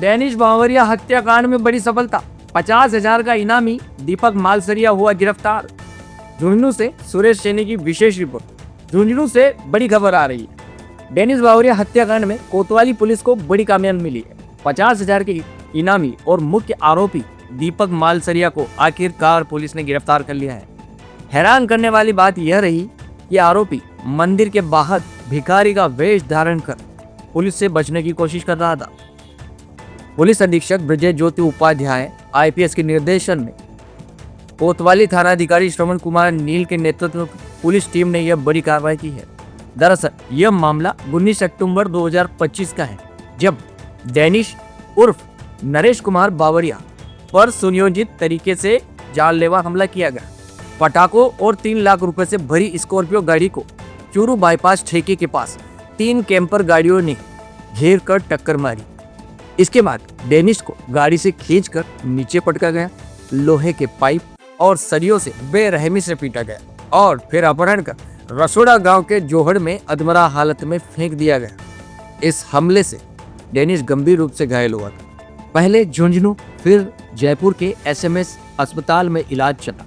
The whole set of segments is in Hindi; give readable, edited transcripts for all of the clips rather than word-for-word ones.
डेनिश बावरिया हत्याकांड में बड़ी सफलता, 50,000 का इनामी दीपक मालसरिया हुआ गिरफ्तार। झुंझुनू से सुरेश सैनी की विशेष रिपोर्ट। झुंझुनू से बड़ी खबर आ रही है। डेनिश बावरिया हत्याकांड में कोतवाली पुलिस को बड़ी कामयाबी मिली है। 50,000 के इनामी और मुख्य आरोपी दीपक मालसरिया को आखिरकार पुलिस ने गिरफ्तार कर लिया है। हैरान करने वाली बात यह रही कि आरोपी मंदिर के बाहर भिखारी का वेश धारण कर पुलिस से बचने की कोशिश कर रहा था। पुलिस अधीक्षक ब्रजेश ज्योति उपाध्याय आईपीएस के निर्देशन में कोतवाली थाना अधिकारी श्रवण कुमार नील के नेतृत्व में पुलिस टीम ने यह बड़ी कार्रवाई की है। दरअसल यह मामला 19 अक्टूबर 2025 का है, जब डेनिश उर्फ नरेश कुमार बावरिया पर सुनियोजित तरीके से जानलेवा हमला किया गया। पटाखों और 3 लाख रुपए से भरी स्कॉर्पियो गाड़ी को चूरू बाईपास ठेके के पास 3 कैंपर गाड़ियों ने घेर कर टक्कर मारी। इसके बाद डेनिश को गाड़ी से खींचकर नीचे पटका गया, लोहे के पाइप और सरियों से बेरहमी से पीटा गया और फिर अपहरण कर रसोड़ा गांव के जोहड़ में अधमरा हालत में फेंक दिया गया। इस हमले से डेनिश गंभीर रूप से घायल हुआ था। पहले झुंझुनू फिर जयपुर के एसएमएस अस्पताल में इलाज चला।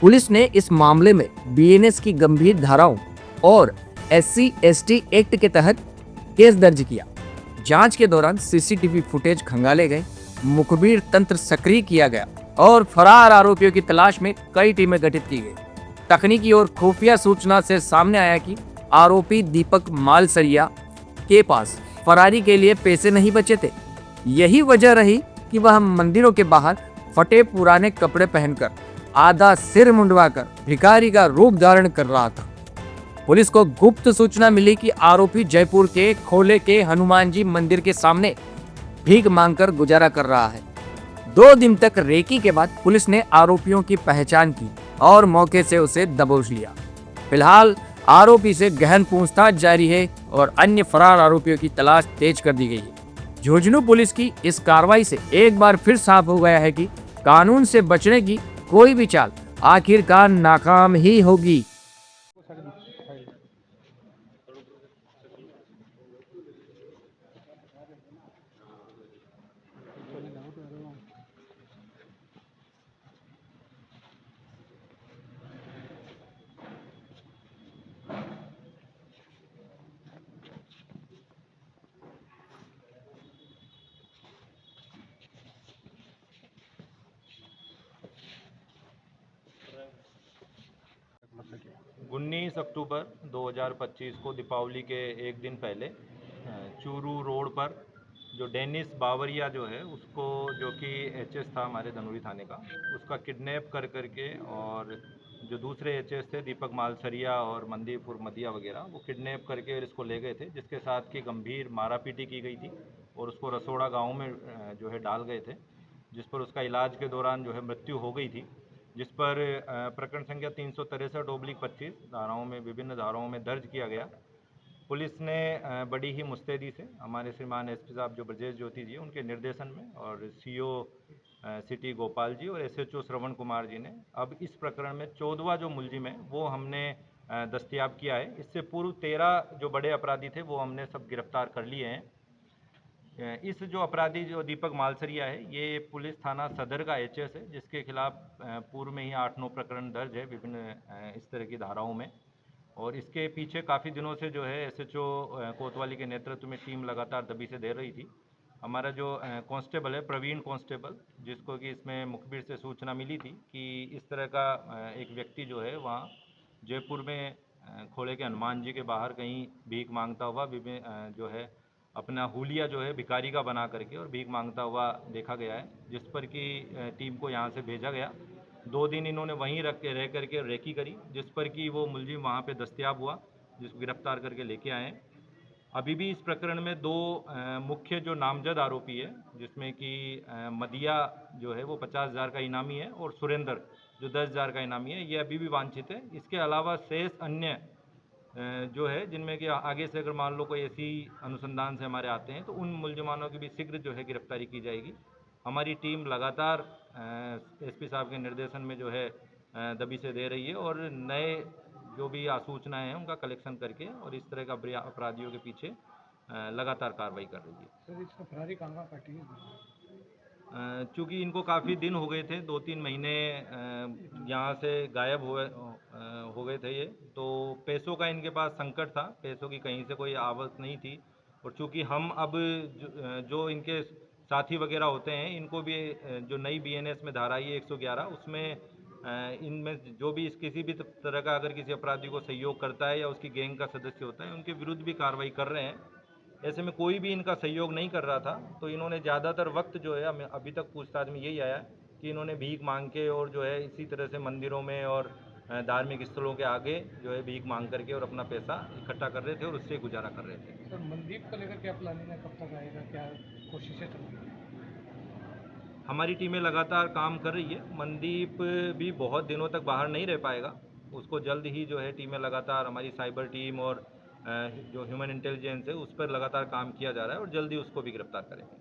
पुलिस ने इस मामले में बीएनएस की गंभीर धाराओं और SC/ST एक्ट के तहत केस दर्ज किया। जांच के दौरान सीसीटीवी फुटेज खंगाले गए, मुखबिर तंत्र सक्रिय किया गया और फरार आरोपियों की तलाश में कई टीमें गठित की गई। तकनीकी और खुफिया सूचना से सामने आया कि आरोपी दीपक मालसरिया के पास फरारी के लिए पैसे नहीं बचे थे। यही वजह रही कि वह मंदिरों के बाहर फटे पुराने कपड़े पहनकर आधा सिर मुंडवाकर भिखारी का रूप धारण कर रहा था। पुलिस को गुप्त सूचना मिली कि आरोपी जयपुर के खोले के हनुमान जी मंदिर के सामने भीख मांगकर गुजारा कर रहा है। 2 दिन तक रेकी के बाद पुलिस ने आरोपियों की पहचान की और मौके से उसे दबोच लिया। फिलहाल आरोपी से गहन पूछताछ जारी है और अन्य फरार आरोपियों की तलाश तेज कर दी गई है। झुंझुनू पुलिस की इस कार्रवाई से एक बार फिर साफ हो गया है कि कानून से बचने की कोई भी चाल आखिरकार नाकाम ही होगी। उन्नीस अक्टूबर 2025 को दीपावली के एक दिन पहले चूरू रोड पर जो डेनिस बावरिया जो है उसको, जो कि एचएस था हमारे धनोरी थाने का, उसका किडनैप कर करके, और जो दूसरे एचएस थे दीपक मालसरिया और मंदीपुर मदिया वगैरह, वो किडनैप करके इसको ले गए थे, जिसके साथ की गंभीर मारापीटी की गई थी और उसको रसोड़ा गांव में जो है डाल गए थे, जिस पर उसका इलाज के दौरान जो है मृत्यु हो गई थी, जिस पर प्रकरण संख्या 363/25 धाराओं में, विभिन्न धाराओं में दर्ज किया गया। पुलिस ने बड़ी ही मुस्तैदी से हमारे श्रीमान एसपी साहब जो ब्रजेश ज्योति जी, उनके निर्देशन में, और सीओ सिटी गोपाल जी और एसएचओ श्रवण कुमार जी ने अब इस प्रकरण में 14वां जो मुलजिम है वो हमने दस्तयाब किया है। इससे पूर्व 13 जो बड़े अपराधी थे वो हमने सब गिरफ्तार कर लिए हैं। इस जो अपराधी जो दीपक मालसरिया है, ये पुलिस थाना सदर का एचएस है, जिसके खिलाफ पूर्व में ही 8-9 प्रकरण दर्ज है विभिन्न इस तरह की धाराओं में। और इसके पीछे काफ़ी दिनों से जो है एसएचओ कोतवाली के नेतृत्व में टीम लगातार दबी से दे रही थी। हमारा जो कांस्टेबल है प्रवीण कांस्टेबल, जिसको कि इसमें मुखबिर से सूचना मिली थी कि इस तरह का एक व्यक्ति जो है वहाँ जयपुर में खोले के हनुमान जी के बाहर कहीं भीख मांगता हुआ जो है अपना हुलिया जो है भिखारी का बना करके और भीख मांगता हुआ देखा गया है, जिस पर कि टीम को यहाँ से भेजा गया। 2 दिन इन्होंने वहीं रह करके रेकी करी, जिस पर कि वो मुलजिम वहाँ पे दस्तयाब हुआ, जिसको गिरफ्तार करके लेके आए हैं। अभी भी इस प्रकरण में 2 मुख्य जो नामजद आरोपी है, जिसमें कि मदिया जो है वो 50,000 का इनामी है और सुरेंद्र जो 10,000 का इनामी है, ये अभी भी वांछित है। इसके अलावा शेष अन्य जो है, जिनमें कि आगे से अगर मान लो कोई ऐसी अनुसंधान से हमारे आते हैं तो उन मुलजमानों की भी शीघ्र जो है गिरफ्तारी की जाएगी। हमारी टीम लगातार एसपी साहब के निर्देशन में जो है दबी से दे रही है और नए जो भी सूचनाएं हैं उनका कलेक्शन करके और इस तरह का अपराधियों के पीछे लगातार कार्रवाई कर रही है। सर इसका फरारी कहाँ पार्टी है? चूँकि इनको काफ़ी दिन हो गए थे, 2-3 महीने यहाँ से गायब हो गए थे ये, तो पैसों का इनके पास संकट था, पैसों की कहीं से कोई आवक नहीं थी। और चूँकि हम अब जो इनके साथी वगैरह होते हैं, इनको भी जो नई बीएनएस में धारा आई है 111, उसमें इनमें जो भी किसी भी तरह का अगर किसी अपराधी को सहयोग करता है या उसकी गैंग का सदस्य होता है, उनके विरुद्ध भी कार्रवाई कर रहे हैं। ऐसे में कोई भी इनका सहयोग नहीं कर रहा था, तो इन्होंने ज़्यादातर वक्त जो है, हमें अभी तक पूछताछ में यही आया कि इन्होंने भीख मांग के और जो है इसी तरह से मंदिरों में और धार्मिक स्थलों के आगे जो है भीख मांग करके और अपना पैसा इकट्ठा कर रहे थे और उससे गुजारा कर रहे थे। सर मनदीप को लेकर क्या प्लानिंग है, कब तक आएगा, क्या कोशिशें चल रही हैं? हमारी टीमें लगातार काम कर रही है। मनदीप भी बहुत दिनों तक बाहर नहीं रह पाएगा, उसको जल्द ही जो है टीमें लगातार, हमारी साइबर टीम और जो ह्यूमन इंटेलिजेंस है उस पर लगातार काम किया जा रहा है और जल्दी उसको भी गिरफ्तार करेंगे।